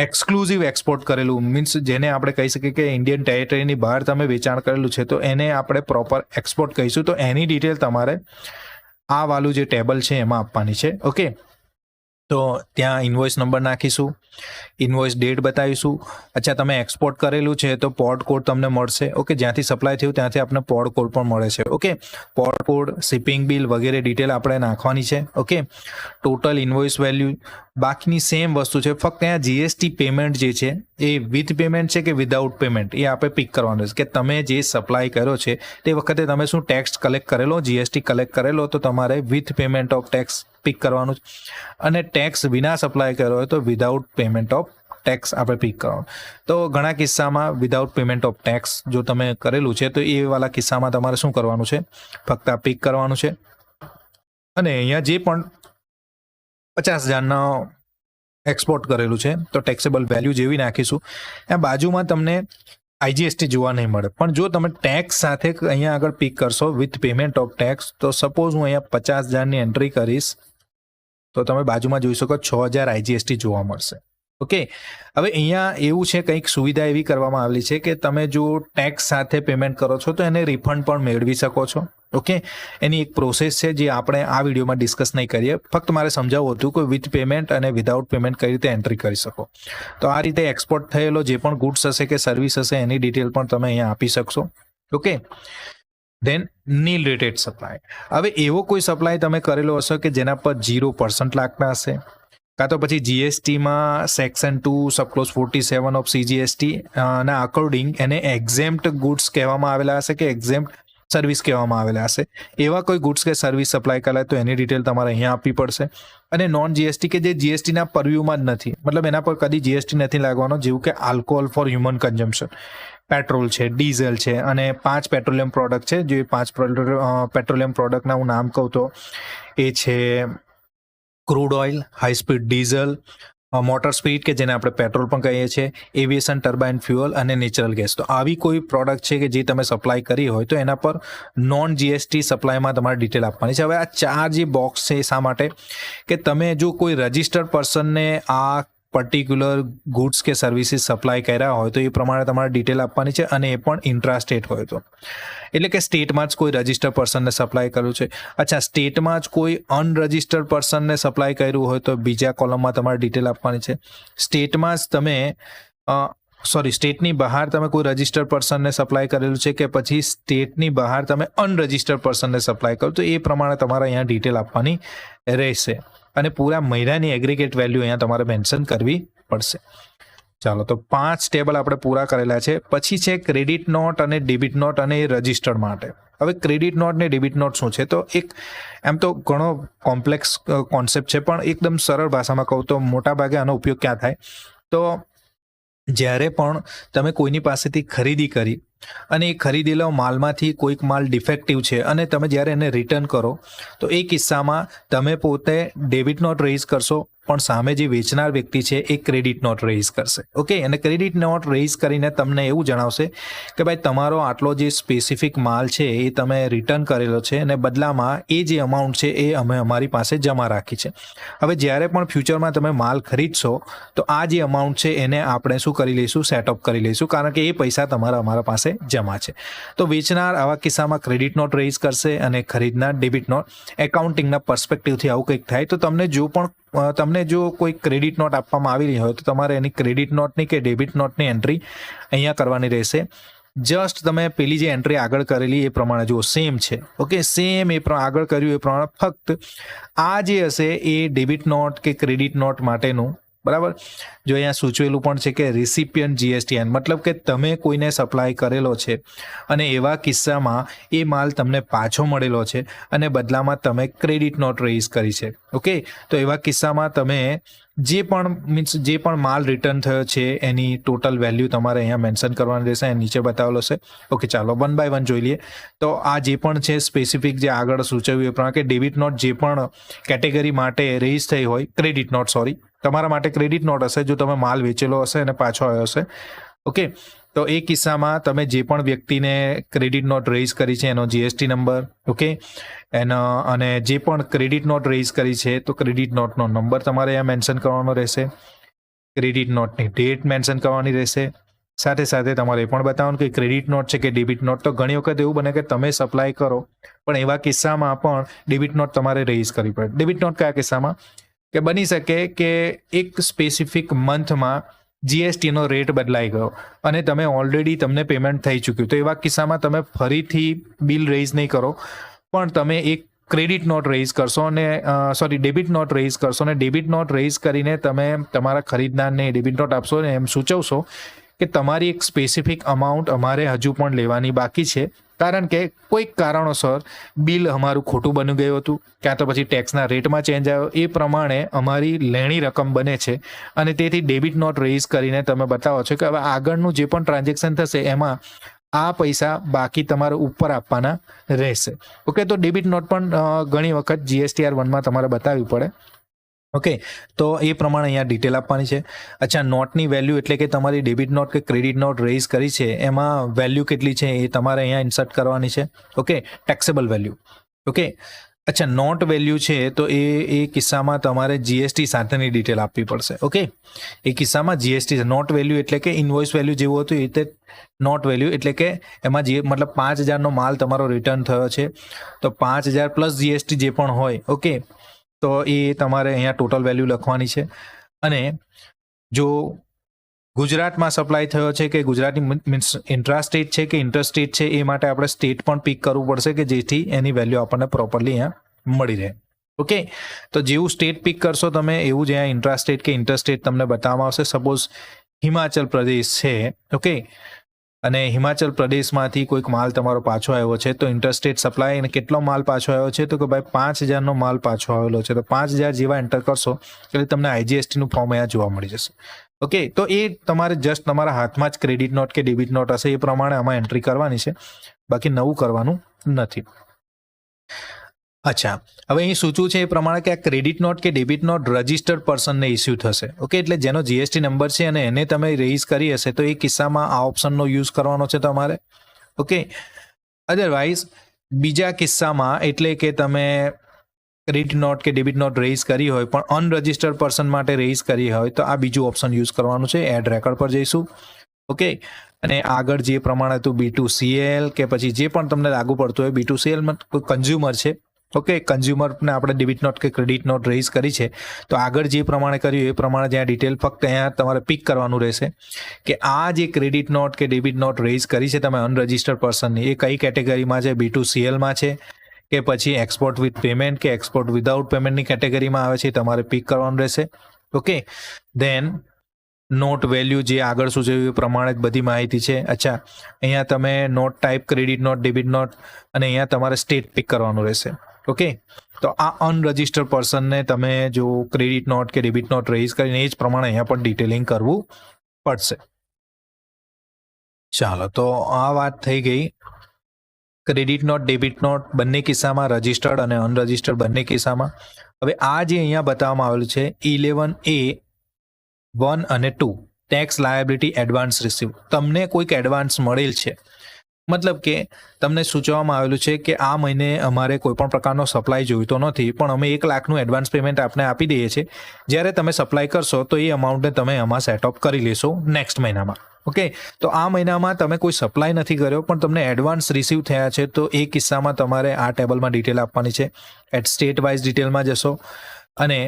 એક્સક્લુઝિવ એક્સપોર્ટ કરેલું મીન્સ જેને આપણે કહી શકીએ કે ઇન્ડિયન ટેરિટરીની બહાર તમે વેચાણ કરેલું છે તો એને આપણે પ્રોપર એક્સપોર્ટ કહીશું. તો એની ડિટેલ તમારે આ વાળું જે ટેબલ છે એમાં આપવાની છે. ઓકે, તો ત્યાં ઇન્વોઇસ નંબર નાખીશું, ઇન્વોઇસ ડેટ બતાવીશું. અચ્છા, તમે એક્સપોર્ટ કરેલું છે તો પોર્ટ કોડ તમને મળશે. ઓકે, જ્યાંથી સપ્લાય થયું ત્યાંથી આપણે પોર્ટ કોડ પણ મળે છે. Okay, port code, shipping bill વગેરે ડિટેલ આપણે નાખવાની છે. ઓકે, ટોટલ ઇન્વોઇસ વેલ્યુ બાકીની સેમ વસ્તુ છે, ફક્ત અહીંયા GST પેમેન્ટ જે છે એ વિથ પેમેન્ટ છે કે વિધાઉટ પેમેન્ટ એ આપણે પિક કરવાનું છે. કે તમે જે સપ્લાય કર્યો છે તે વખતે તમે શું ટેક્સ કલેક્ટ કરેલો, GST કલેક્ટ કરેલો, તો તમારે with payment of tax pick કરવાનું છે. અને ટેક્સ વિના સપ્લાય કર્યો હોય તો વિધાઉટ પેમેન્ટ ઓફ ટેક્સ આપણે પિક કરવાનું. તો ઘણા કિસ્સામાં વિધાઉટ પેમેન્ટ ઓફ ટેક્સ જો તમે કરેલું છે તો એ વાળા કિસ્સામાં તમારે શું કરવાનું છે, ફક્ત આ પિક કરવાનું છે. અને અહીંયા જે પણ 50,000નો એક્સપોર્ટ કરેલું છે તો ટેક્સેબલ વેલ્યુ જેવી નાખીશું. આ બાજુમાં તમને IGST જોવા નહીં મળે, પણ જો તમે ટેક્સ સાથે અહીંયા આગળ પિક કરશો વિથ પેમેન્ટ ઓફ ટેક્સ, તો સપોઝ હું અહીંયા 50,000ની એન્ટ્રી કરીશ તો તમે બાજુમાં જોઈ શકો 6,000 IGST જોવા મળશે. ઓકે, હવે અહીંયા એવું છે, કંઈક સુવિધા એવી કરવામાં આવેલી છે કે તમે જો ટેક્સ સાથે પેમેન્ટ કરો છો તો એને રિફંડ પણ મેળવી શકો છો. ઓકે, એની એક પ્રોસેસ છે જે આપણે આ વિડીયોમાં ડિસ્કસ નહીં કરીએ, ફક્ત મારે સમજાવવું હતું કે વિથ પેમેન્ટ અને વિધાઉટ પેમેન્ટ કઈ રીતે એન્ટ્રી કરી શકો. તો આ રીતે એક્સપોર્ટ થયેલો જે પણ ગુડ્સ હશે કે સર્વિસ હશે એની ડિટેલ પણ તમે અહીંયા આપી શકશો. ઓકે, ધેન નીલ રેટેડ સપ્લાય. હવે એવો કોઈ સપ્લાય તમે કરેલો હશે કે જેના પર 0% લાગતા હશે, કાં તો પછી GSTમાં સેક્શન 2 સબક્લોઝ 47 ઓફ CGST ના અકોર્ડિંગ એને એક્ઝેમ્પ્ટ ગુડ્સ કહેવામાં આવેલા હશે કે એક્ઝેમ્પ્ટ સર્વિસ કહેવામાં આવેલા હશે. એવા કોઈ ગુડ્સ કે સર્વિસ સપ્લાય કરાય તો એની ડિટેલ તમારે અહીંયા આપવી પડશે. અને નોન GST કે જે GSTના પરવ્યુમાં જ નથી, મતલબ એના પર કદી GST નથી લાગવાનો, જેવું કે alcohol four human consumption, petrol છે, ડીઝલ છે, અને 5 પેટ્રોલિયમ પ્રોડક્ટ છે. જે 5 પેટ્રોલિયમ પ્રોડક્ટના હું નામ કહું તો એ છે crude oil, high speed diesel, motor speed કે જેને આપણે પેટ્રોલ પણ કહીએ છીએ, એવિએશન ટર્બાઇન ફ્યુઅલ અને નેચરલ ગેસ. તો આવી કોઈ પ્રોડક્ટ છે કે જે તમે સપ્લાય કરી હોય તો એના પર નોન GST સપ્લાયમાં તમારે ડિટેલ આપવાની છે. હવે આ 4 જે બોક્સ છે શા માટે, કે તમે જો કોઈ રજિસ્ટર્ડ પર્સનને આ પર્ટિક્યુલર ગુડ્સ કે સર્વિસીસ સપ્લાય કર્યા હોય તો એ પ્રમાણે તમારે ડિટેલ આપવાની છે, અને એ પણ ઇન્ટ્રા સ્ટેટ હોય તો, એટલે કે સ્ટેટમાં જ કોઈ રજિસ્ટર્ડ પર્સનને સપ્લાય કર્યું છે. અચ્છા, સ્ટેટમાં જ કોઈ અનરજિસ્ટર્ડ પર્સનને સપ્લાય કર્યું હોય તો બીજા કોલમમાં તમારે ડિટેલ આપવાની છે. સ્ટેટમાં જ તમે સ્ટેટની બહાર તમે કોઈ રજિસ્ટર્ડ પર્સનને સપ્લાય કરેલું છે કે પછી સ્ટેટની બહાર તમે અનરજિસ્ટર્ડ પર્સનને સપ્લાય કરો તો એ પ્રમાણે તમારે અહીંયા ડિટેલ આપવાની રહેશે. અને પૂરા મહિનાની એગ્રીગેટ વેલ્યુ અહીંયા તમારે મેન્શન કરવી પડશે. ચાલો, તો 5 ટેબલ આપણે પૂરા કરેલા છે. પછી છે ક્રેડિટ નોટ અને ડેબિટ નોટ અને રજિસ્ટર્ડ માટે. હવે ક્રેડિટ નોટ ને ડેબિટ નોટ શું છે, તો એક એમ તો ઘણો કોમ્પ્લેક્સ કોન્સેપ્ટ છે, પણ એકદમ સરળ ભાષામાં કહું તો મોટા ભાગે આનો ઉપયોગ ક્યાં થાય, તો જ્યારે પણ તમે કોઈની પાસેથી ખરીદી કરી, અને એ ખરીદેલા માલમાંથી કોઈક માલ ડિફેક્ટિવ છે અને તમે જ્યારે એને રિટર્ન કરો તો એ કિસ્સામાં તમે પોતે ડેબિટ નોટ રેઇઝ કરશો, પણ સામે જે વેચનાર વ્યક્તિ છે એ ક્રેડિટ નોટ રેઇઝ કરશે. ઓકે, અને ક્રેડિટ નોટ રેઇઝ કરીને તમને એવું જણાવશે કે ભાઈ તમારો આટલો જે સ્પેસિફિક માલ છે એ તમે રિટર્ન કરેલો છે અને બદલામાં એ જે અમાઉન્ટ છે એ અમે અમારી પાસે જમા રાખી છે. હવે જ્યારે પણ ફ્યુચરમાં તમે માલ ખરીદશો તો આ જે અમાઉન્ટ છે એને આપણે શું કરી લઈશું, સેટઅપ કરી લઈશું, કારણ કે એ પૈસા અમારા પાસે જમા છે. તો વેચનાર આવા કિસ્સામાં ક્રેડિટ નોટ રેઇઝ કરશે અને ખરીદનાર ડેબિટ નોટ. એકાઉન્ટિંગના પર્સપેક્ટિવથી આવું કંઈક થાય તો તમને જો કોઈ ક્રેડિટ નોટ આપવામાં આવી રહી હોય તો તમારે એની ક્રેડિટ નોટની કે ડેબિટ નોટની એન્ટ્રી અહીંયા કરવાની રહેશે. જસ્ટ તમે પેલી જે એન્ટ્રી આગળ કરેલી એ પ્રમાણે જુઓ, સેમ છે. ઓકે, સેમ આગળ કર્યું એ પ્રમાણે, ફક્ત આ જે હશે એ ડેબિટ નોટ કે ક્રેડિટ નોટ માટેનું, બરાબર, જો અહીંયા સૂચવેલું પણ છે કે રિસિપિયન્ટ GSTN, મતલબ કે તમે કોઈને સપ્લાય કરેલો છે અને એવા કિસ્સામાં એ માલ તમને પાછો મળેલો છે અને બદલામાં તમે ક્રેડિટ નોટ રેઇઝ કરી છે. ઓકે, તો એવા કિસ્સામાં તમે જે પણ માલ રિટર્ન થયો છે એની ટોટલ વેલ્યુ તમારે અહીંયા મેન્શન કરવાની રહેશે, અહીં નીચે બતાવેલો છે. ઓકે, ચાલો 1 by 1 જોઈ લઈએ. તો આ જે પણ છે સ્પેસિફિક જે આગળ સૂચવ્યું એ પ્રમાણે કે ડેબિટ નોટ જે પણ કેટેગરી માટે રેઇઝ થઈ હોય, ક્રેડિટ નોટ, સોરી, તમારા માટે ક્રેડિટ નોટ હશે જો તમે માલ વેચેલો હશે અને પાછો આવ્યો હશે. ઓકે, તો એ કિસ્સામાં તમે જે પણ વ્યક્તિને ક્રેડિટ નોટ રેઇઝ કરી છે એનો GST નંબર, ઓકે, અને જે પણ ક્રેડિટ નોટ રેઇઝ કરી છે તો ક્રેડિટ નોટનો નંબર તમારે અહીંયા મેન્શન કરવાનો રહેશે, ક્રેડિટ નોટની ડેટ મેન્શન કરવાની રહેશે. સાથે સાથે તમારે એ પણ બતાવવાનું કે ક્રેડિટ નોટ છે કે ડેબિટ નોટ. તો ઘણી વખત એવું બને કે તમે સપ્લાય કરો પણ એવા કિસ્સામાં પણ ડેબિટ નોટ તમારે રેઇઝ કરવી પડે. ડેબિટ નોટ કયા કિસ્સામાં કે બની શકે કે એક સ્પેસિફિક મંથમાં GSTનો રેટ બદલાઈ ગયો અને તમે ઓલરેડી તમને પેમેન્ટ થઈ ચૂક્યું, તો એવા કિસ્સામાં તમે ફરીથી બિલ રેઇઝ નહીં કરો પણ તમે એક ક્રેડિટ નોટ રેઇઝ કરશો અને ડેબિટ નોટ રેઇઝ કરશો અને ડેબિટ નોટ રેઇઝ કરીને તમે તમારા ખરીદનારને ડેબિટ નોટ આપશો અને એમ સૂચવશો કે તમારી એક સ્પેસિફિક અમાઉન્ટ અમારે હજુ પણ લેવાની બાકી છે, કારણ કે કોઈક કારણોસર બિલ અમારું ખોટું બની ગયું હતું, ક્યાં તો પછી ટેક્સના રેટમાં ચેન્જ આવ્યો, એ પ્રમાણે અમારી લેણી રકમ બને છે અને તેથી ડેબિટ નોટ રેઇઝ કરીને તમે બતાવો છો કે હવે આગળનું જે પણ ટ્રાન્ઝેક્શન થશે એમાં આ પૈસા બાકી તમારે ઉપર આપવાના રહેશે. ઓકે, તો ડેબિટ નોટ પણ ઘણી વખત GSTR 1માં તમારે બતાવવી પડે. ઓકે, તો એ પ્રમાણે અહીંયા ડિટેલ આપવાની છે. અચ્છા, નોટની વેલ્યુ એટલે કે તમારી ડેબિટ નોટ કે ક્રેડિટ નોટ રેઇઝ કરી છે એમાં વેલ્યુ કેટલી છે એ તમારે અહીંયા ઇન્સર્ટ કરવાની છે. Okay, taxable value. ઓકે, અચ્છા, નોટ વેલ્યુ છે તો એ કિસ્સામાં તમારે GST સાથેની ડિટેલ આપવી પડશે. ઓકે, એ કિસ્સામાં GST નોટ વેલ્યુ એટલે કે ઇનવોઇસ વેલ્યુ જેવું હતું એ રીતે નોટ વેલ્યુ એટલે કે એમાં જે મતલબ 5,000નો માલ તમારો રિટર્ન થયો છે તો 5,000 પ્લસ GST જે પણ હોય, ઓકે, તો એ તમારે અહીંયા ટોટલ વેલ્યુ લખવાની છે. અને જો ગુજરાતમાં સપ્લાય થયો છે કે ગુજરાતની મીન્સ ઇન્ટ્રાસ્ટેટ છે કે ઇન્ટરસ્ટેટ છે એ માટે આપણે સ્ટેટ પણ પિક કરવું પડશે કે જેથી એની વેલ્યુ આપણને પ્રોપરલી અહીંયા મળી રહે. ઓકે, તો જેવું સ્ટેટ પિક કરશો તમે એવું જ અહીંયા ઇન્ટ્રાસ્ટેટ કે ઇન્ટરસ્ટેટ તમને બતાવવામાં આવશે. સપોઝ હિમાચલ પ્રદેશ છે, ઓકે, અને હિમાચલ પ્રદેશમાંથી કોઈક માલ તમારો પાછો આવ્યો છે તો ઇન્ટરસ્ટેટ સપ્લાય અને કેટલો માલ પાછો આવ્યો છે તો કે ભાઈ 5,000નો માલ પાછો આવેલો છે, તો 5,000 જેવા એન્ટર કરશો એટલે તમને IGSTનું ફોર્મ અહીંયા જોવા મળી જશે. ઓકે, તો એ તમારે જસ્ટ તમારા હાથમાં જ ક્રેડિટ નોટ કે ડેબિટ નોટ હશે એ પ્રમાણે આમાં એન્ટ્રી કરવાની છે, બાકી નવું કરવાનું નથી. અચ્છા, હવે અહીં સૂચવું છે એ પ્રમાણે કે આ ક્રેડિટ નોટ કે ડેબિટ નોટ રજિસ્ટર્ડ પર્સનને ઇસ્યુ થશે. ઓકે, એટલે જેનો GST નંબર છે અને એને તમે રેઇઝ કરી હશે તો એ કિસ્સામાં આ ઓપ્શનનો યુઝ કરવાનો છે તમારે. ઓકે, અધરવાઇઝ બીજા કિસ્સામાં એટલે કે તમે ક્રેડિટ નોટ કે ડેબિટ નોટ રેઇઝ કરી હોય પણ અનરજિસ્ટર્ડ પર્સન માટે રેઇઝ કરી હોય તો આ બીજું ઓપ્શન યુઝ કરવાનું છે. એડ રેકર્ડ પર જઈશું. ઓકે, અને આગળ જે પ્રમાણે હતું B2CL કે પછી જે પણ તમને લાગુ પડતું હોય, B2CL કન્ઝ્યુમર છે. ઓકે, કન્ઝ્યુમરને આપણે ડેબિટ નોટ કે ક્રેડિટ નોટ રેઇઝ કરી છે તો આગળ જે પ્રમાણે કર્યું એ પ્રમાણે જ્યાં ડિટેલ ફક્ત અહીંયા તમારે પિક કરવાનું રહેશે કે આ જે ક્રેડિટ નોટ કે ડેબિટ નોટ રેઇઝ કરી છે તમે અનરજિસ્ટર્ડ પર્સનની એ કઈ કેટેગરીમાં છે, B2CLમાં છે કે પછી એક્સપોર્ટ વિથ પેમેન્ટ કે એક્સપોર્ટ વિધાઉટ પેમેન્ટની કેટેગરીમાં આવે છે, તમારે પિક કરવાનું રહેશે. ઓકે, દેન નોટ વેલ્યુ જે આગળ સૂચવ્યું એ પ્રમાણે જ બધી માહિતી છે. અચ્છા, અહીંયા તમે note type credit note, debit note અને અહીંયા તમારે સ્ટેટ પિક કરવાનું રહેશે. ઓકે, તો આ અનરજિસ્ટર્ડ પર્સનને તમે જો ક્રેડિટ નોટ કે ડેબિટ નોટ રેઇઝ કરીને એ જ પ્રમાણે અહીંયા પણ ડિટેલિંગ કરવું પડશે. ચાલો, તો આ વાત થઈ ગઈ ક્રેડિટ નોટ ડેબિટ નોટ બંને કિસ્સામાં રજિસ્ટર્ડ અને અનરજિસ્ટર્ડ બંને કિસ્સામાં. હવે આ જે અહીંયા બતાવવામાં આવેલું છે 11A 1 અને 2 ટેક્સ લાયબિલિટી એડવાન્સ રિસીવ, તમને કોઈક એડવાન્સ મળેલ છે, મતલબ કે તમને સૂચવવામાં આવેલું છે કે આ મહિને અમારે કોઈ પણ પ્રકારનો સપ્લાય જોઈતો નથી, પણ અમે 1 લાખનું એડવાન્સ પેમેન્ટ આપને આપી દઈએ છીએ. જ્યારે તમે સપ્લાય કરશો તો એ અમાઉન્ટને તમે આમાં સેટઅપ કરી લેશો નેક્સ્ટ મહિનામાં. ઓકે, તો આ મહિનામાં તમે કોઈ સપ્લાય નથી કર્યો પણ તમને એડવાન્સ રિસીવ થયા છે, તો એ કિસ્સામાં તમારે આ ટેબલમાં ડિટેલ આપવાની છે. એટ સ્ટેટ વાઇઝ ડિટેલમાં જશો અને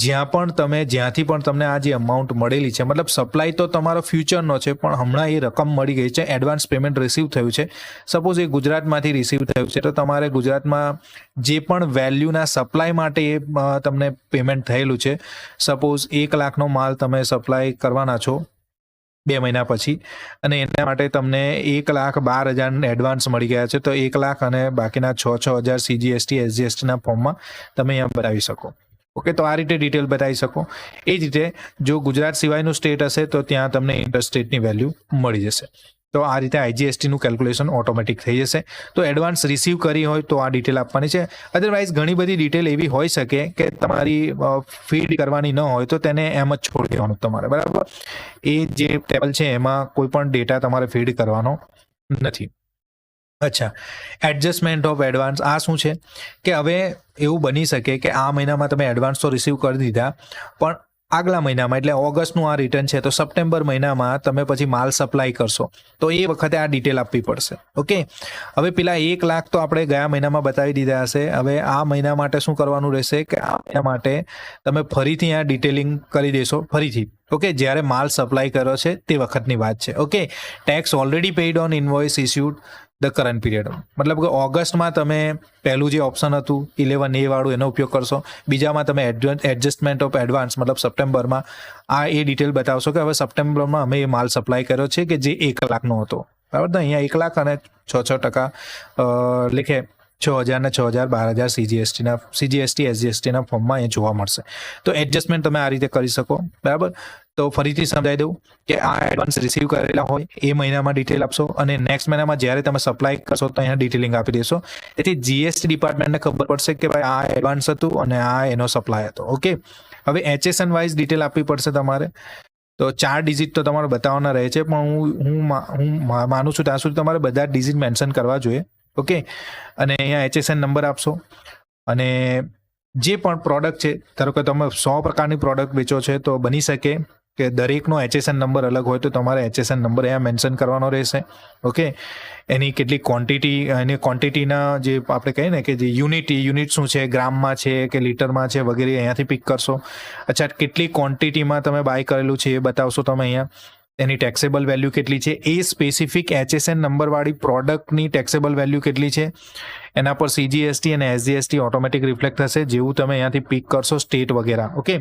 જ્યાંથી પણ તમને આ જે અમાઉન્ટ મળેલી છે, મતલબ સપ્લાય તો તમારો ફ્યુચરનો છે પણ હમણાં એ રકમ મળી ગઈ છે, એડવાન્સ પેમેન્ટ રિસીવ થયું છે. સપોઝ એ ગુજરાતમાંથી રિસીવ થયું છે, તો તમારે ગુજરાતમાં જે પણ વેલ્યુના સપ્લાય માટે એ તમને પેમેન્ટ થયેલું છે, સપોઝ 1 લાખનો માલ તમે સપ્લાય કરવાના છો 2 મહિના પછી અને એના માટે તમને 1,12,000 એડવાન્સ મળી ગયા છે, તો 1 લાખ અને બાકીના 6,000 CGST SGSTના ફોર્મમાં તમે અહીંયા બતાવી શકો. ઓકે, તો આ રીતે ડિટેલ બતાવી શકો. એ જ રીતે જો ગુજરાત સિવાયનું સ્ટેટ હશે તો ત્યાં તમને ઇન્ટરસ્ટેટની વેલ્યુ મળી જશે. તો આ રીતે IGSTનું કેલ્ક્યુલેશન ઓટોમેટિક થઈ જશે. તો એડવાન્સ રિસીવ કરી હોય તો આ ડિટેલ આપવાની છે. અધરવાઇઝ ઘણી બધી ડિટેલ એવી હોઈ શકે કે તમારી ફીડ કરવાની ન હોય તો તેને એમ જ છોડી દેવાનું તમારે, બરાબર. એ જે ટેબલ છે એમાં કોઈ પણ ડેટા તમારે ફીડ કરવાનો નથી. અચ્છા, એડજસ્ટમેન્ટ ઓફ એડવાન્સ આ શું છે કે હવે એવું બની શકે કે આ મહિનામાં તમે એડવાન્સ તો રિસીવ કરી દીધા, પણ આગલા મહિનામાં એટલે ઓગસ્ટનું આ રિટર્ન છે, તો સપ્ટેમ્બર મહિનામાં તમે પછી માલ સપ્લાય કરશો તો એ વખતે આ ડિટેલ આપવી પડશે. ઓકે, હવે પેલા 1 લાખ તો આપણે ગયા મહિનામાં બતાવી દીધા હશે. હવે આ મહિના માટે શું કરવાનું રહેશે કે આ મહિના માટે તમે ફરીથી આ ડિટેલિંગ કરી દેશો ફરીથી. ઓકે, જ્યારે માલ સપ્લાય કર્યો છે તે વખતની વાત છે. Okay, tax already paid on invoice issued the current period, મતલબ કે ઓગસ્ટમાં તમે પહેલું જે ઓપ્શન હતું 11A વાળું એનો ઉપયોગ કરશો, બીજામાં તમે એડજસ્ટમેન્ટ ઓફ એડવાન્સ મતલબ સપ્ટેમ્બરમાં આ એ ડિટેલ બતાવશો કે હવે સપ્ટેમ્બરમાં અમે એ માલ સપ્લાય કર્યો છે કે જે 1 લાખનો હતો, બરાબર. તો અહીંયા 1 લાખ અને 6% લેખે 6,000 ને 6,000 12,000 CGST SGSTના ફોર્મમાં અહીંયા જોવા મળશે. તો એડજસ્ટમેન્ટ તમે આ રીતે કરી શકો, બરાબર. તો ફરીથી સમજાવી દઉં કે આ એડવાન્સ રિસીવ કરેલા હોય એ મહિનામાં ડિટેલ આપશો અને નેક્સ્ટ મહિનામાં જ્યારે તમે સપ્લાય કરશો તો અહીંયા ડિટેલિંગ આપી દેશો. તેથી GST ડિપાર્ટમેન્ટને ખબર પડશે કે ભાઈ આ એડવાન્સ હતું અને આ એનો સપ્લાય હતો. ઓકે, હવે HSN વાઇઝ ડિટેલ આપવી પડશે તમારે. તો 4 ડિજિટ તો તમારે બતાવવાના રહે છે, પણ હું માનું છું ત્યાં સુધી તમારે બધા ડિજિટ મેન્શન કરવા જોઈએ. ઓકે, અને અહીંયા HSN નંબર આપશો અને જે પણ પ્રોડક્ટ છે, ધારો કે તમે 100 પ્રકારની પ્રોડક્ટ વેચો છે તો બની શકે કે દરેકનો HSN નંબર અલગ હોય, તો તમારે HSN નંબર અહીંયા મેન્શન કરવાનો રહેશે. ઓકે, એની કેટલી ક્વોન્ટિટી, એની ક્વોન્ટિટીના જે આપણે કહીએ ને કે જે યુનિટ શું છે, ગ્રામમાં છે કે લીટરમાં છે વગેરે અહીંયાથી પિક કરશો. અચ્છા, કેટલી ક્વોન્ટિટીમાં તમે બાય કરેલું છે એ બતાવશો તમે અહીંયા. એની ટેક્સેબલ વેલ્યુ કેટલી છે, એ સ્પેસિફિક HSN નંબરવાળી પ્રોડક્ટની ટેક્સેબલ વેલ્યુ કેટલી છે, એના પર CGST અને SGST ઓટોમેટિક રિફ્લેક્ટ થશે જેવું તમે અહીંયાથી પિક કરશો સ્ટેટ વગેરે. ઓકે,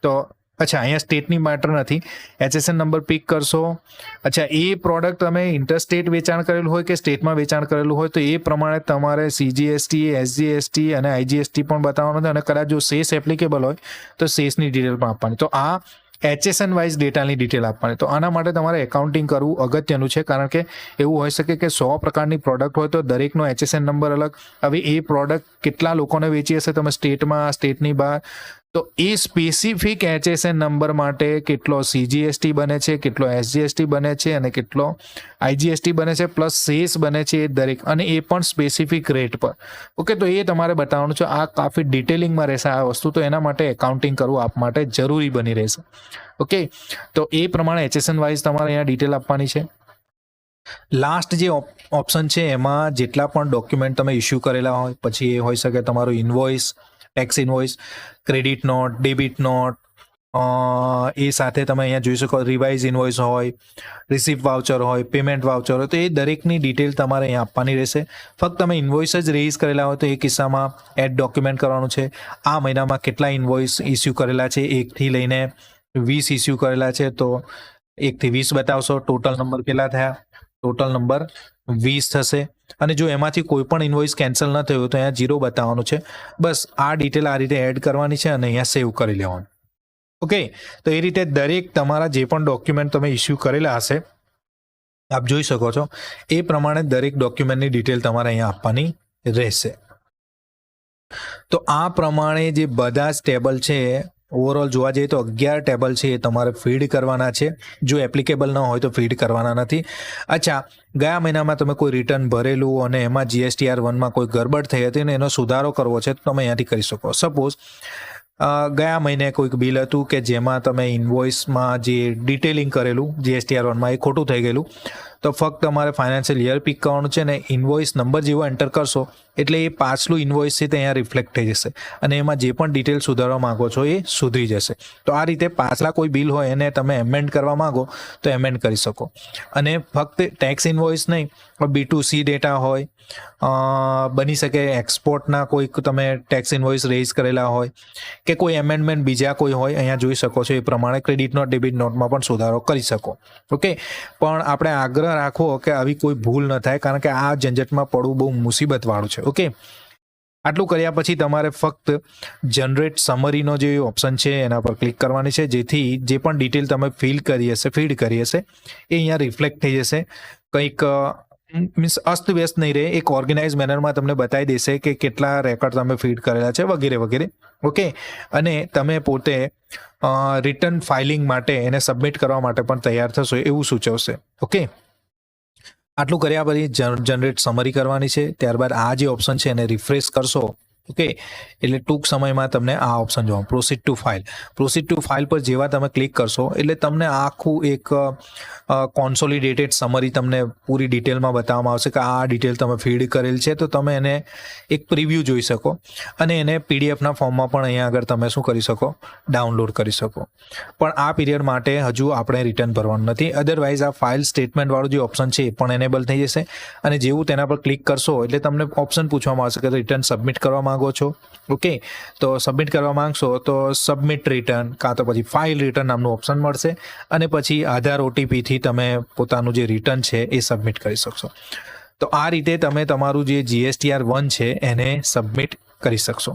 તો અચ્છા, અહીંયા સ્ટેટની મેટર નથી, HSN નંબર પિક કરશો. અચ્છા, એ પ્રોડક્ટ તમે ઇન્ટરસ્ટેટ વેચાણ કરેલું હોય કે સ્ટેટમાં વેચાણ કરેલું હોય તો એ પ્રમાણે તમારે CGST SGST અને IGST પણ બતાવવાનું છે, અને કદાચ જો સેસ એપ્લિકેબલ હોય તો સેસની ડિટેલ પણ આપવાની. તો આ HSN વાઇઝ ડેટાની ડિટેલ આપવાની. તો આના માટે તમારે એકાઉન્ટિંગ કરવું અગત્યનું છે, કારણ કે એવું હોઈ શકે કે 100 પ્રકારની પ્રોડક્ટ હોય તો દરેકનો HSN નંબર અલગ. હવે એ પ્રોડક્ટ કેટલા લોકોને વેચી હશે તમે સ્ટેટમાં, સ્ટેટની બહાર, તો એ સ્પેસિફિક HSN નંબર માટે કેટલો CGST બને છે, કેટલો SGST બને છે અને કેટલો IGST બને છે, પ્લસ સેસ બને છે, એ દરેક, અને એ પણ સ્પેસિફિક રેટ પર. ઓકે, તો એ તમારે બતાવવાનું છે. આ કાફી ડિટેલિંગમાં રહેશે આ વસ્તુ, તો એના માટે એકાઉન્ટિંગ કરવું આપ માટે જરૂરી બની રહેશે. ઓકે, તો એ પ્રમાણે HSN વાઇઝ તમારે અહીંયા ડિટેલ આપવાની છે. લાસ્ટ જે ઓપ્શન છે એમાં જેટલા પણ ડોક્યુમેન્ટ તમે ઇસ્યુ કરેલા હોય, પછી એ હોઈ શકે તમારું invoice, tax invoice, credit note, debit note, એ સાથે તમે અહીંયા જોઈ શકો રિવાઇઝ ઇન્વોઇસ હોય, રિસીપ્ટ વાઉચર હોય, પેમેન્ટ વાઉચર હોય, તો એ દરેકની ડિટેલ તમારે અહીંયા આપવાની રહેશે. ફક્ત તમે ઇન્વોઇસ જ રેઇઝ કરેલા હોય તો એ કિસ્સામાં એડ ડોક્યુમેન્ટ કરવાનું છે. આ મહિનામાં કેટલા ઇન્વોઇસ ઇસ્યુ કરેલા છે, 1થી લઈને 20 ઇસ્યુ કરેલા છે, તો 1થી 20 બતાવશો. ટોટલ નંબર કેટલા થયા, ટોટલ નંબર 20 થશે. અને જો એમાંથી કોઈ પણ ઇન્વોઇસ કેન્સલ ન થયું તો અહીંયા 0 બતાવવાનું છે. બસ આ ડિટેલ આ રીતે એડ કરવાની છે અને અહીંયા સેવ કરી લેવાનું. ઓકે, તો એ રીતે દરેક તમારા જે પણ ડોક્યુમેન્ટ તમે ઇસ્યુ કરેલા હશે આપ જોઈ શકો છો એ પ્રમાણે દરેક ડોક્યુમેન્ટની ડિટેલ તમારે અહીંયા આપવાની રહેશે. તો આ પ્રમાણે જે બધા જ ટેબલ છે, ઓવરઓલ જોવા જઈએ તો 11 ટેબલ છે એ તમારે ફીડ કરવાના છે. જો એપ્લિકેબલ ન હોય તો ફીડ કરવાના નથી. અચ્છા, ગયા મહિનામાં તમે કોઈ રિટર્ન ભરેલું અને એમાં GSTR1માં કોઈ ગરબડ થઈ હતી ને એનો સુધારો કરવો છે તો તમે અહીંયાથી કરી શકો. સપોઝ ગયા મહિને કોઈક બિલ હતું કે જેમાં તમે ઇન્વોઇસમાં જે ડિટેલિંગ કરેલું GSTR1માં એ ખોટું થઈ ગયેલું, તો ફક્ત તમારે ફાઇનાન્શિયલ યર પિક કરવાનું છે ને ઇન્વોઇસ નંબર જેવો એન્ટર કરશો એટલે એ પાછલું ઇન્વોઇસ છે તે અહીંયા રિફ્લેક્ટ થઈ જશે અને એમાં જે પણ ડિટેલ સુધારવા માંગો છો એ સુધરી જશે. તો આ રીતે પાછલા કોઈ બિલ હોય એને તમે એમેન્ડ કરવા માંગો તો એમેન્ડ કરી શકો. અને ફક્ત ટેક્સ ઇન્વોઇસ નહીં, B2C ડેટા હોય, બની શકે એક્સપોર્ટના કોઈક તમે ટેક્સ ઇન્વોઇસ રેઝ કરેલા હોય કે કોઈ એમેન્ડમેન્ટ બીજા કોઈ હોય, અહીંયા જોઈ શકો છો એ પ્રમાણે ક્રેડિટ નોટ ડેબિટ નોટમાં પણ સુધારો કરી શકો. ઓકે, પણ આપણે આગ્રહ રાખવો કે આવી કોઈ ભૂલ ન થાય, કારણ કે આ ઝંઝટમાં પડવું બહુ મુસીબતવાળું છે. ઓકે, આટલું કર્યા પછી તમારે ફક્ત જનરેટ સમરીનો જે ઓપ્શન છે એના પર ક્લિક કરવાની છે, જેથી જે પણ ડિટેલ તમે ફીડ કરી હશે એ અહીંયા રિફ્લેક્ટ થઈ જશે. કંઈક મીન્સ અસ્તવ્યસ્ત નહીં રહે, એક ઓર્ગેનાઇઝ મેનરમાં તમને બતાવી દેશે કે કેટલા રેકોર્ડ તમે ફીડ કરેલા છે વગેરે વગેરે. ઓકે, અને તમે પોતે રિટર્ન ફાઇલિંગ માટે એને સબમિટ કરવા માટે પણ તૈયાર થશો એવું સૂચવશે. ઓકે, આટલું કર્યા પછી જનરેટ સમરી કરવાની છે. ત્યારબાદ આ જે ઓપ્શન છે એને રિફ્રેશ કરશો. ઓકે, એટલે ટૂંક સમયમાં તમને આ ઓપ્શન જોવા પ્રોસીડ ટુ ફાઇલ પર જેવા તમે ક્લિક કરશો એટલે તમને આખું એક કોન્સોલિડેટેડ સમરી તમને પૂરી ડિટેલમાં બતાવવામાં આવશે કે આ ડિટેલ તમે ફીડ કરેલ છે, તો તમે એને એક પ્રિવ્યૂ જોઈ શકો અને એને પીડીએફના ફોર્મમાં પણ અહીંયા આગળ તમે શું કરી શકો, ડાઉનલોડ કરી શકો. પણ આ પીરિયડ માટે હજુ આપણે રિટર્ન ભરવાનું નથી. અધરવાઇઝ આ ફાઇલ સ્ટેટમેન્ટવાળું જે ઓપ્શન છે એ પણ એનેબલ થઈ જશે અને જેવું તેના પર ક્લિક કરશો એટલે તમને ઓપ્શન પૂછવામાં આવશે કે રિટર્ન સબમિટ કરવા માંગો છો. ઓકે, તો સબમિટ કરવા માંગશો તો સબમિટ રિટર્ન કાં તો પછી ફાઇલ રિટર્ન નામનું ઓપ્શન મળશે અને પછી આધાર OTPથી તમે પોતાનું જે રિટર્ન છે એ સબમિટ કરી શકશો. તો આ રીતે તમે તમારું જે GSTR1 છે એને સબમિટ કરી શકશો.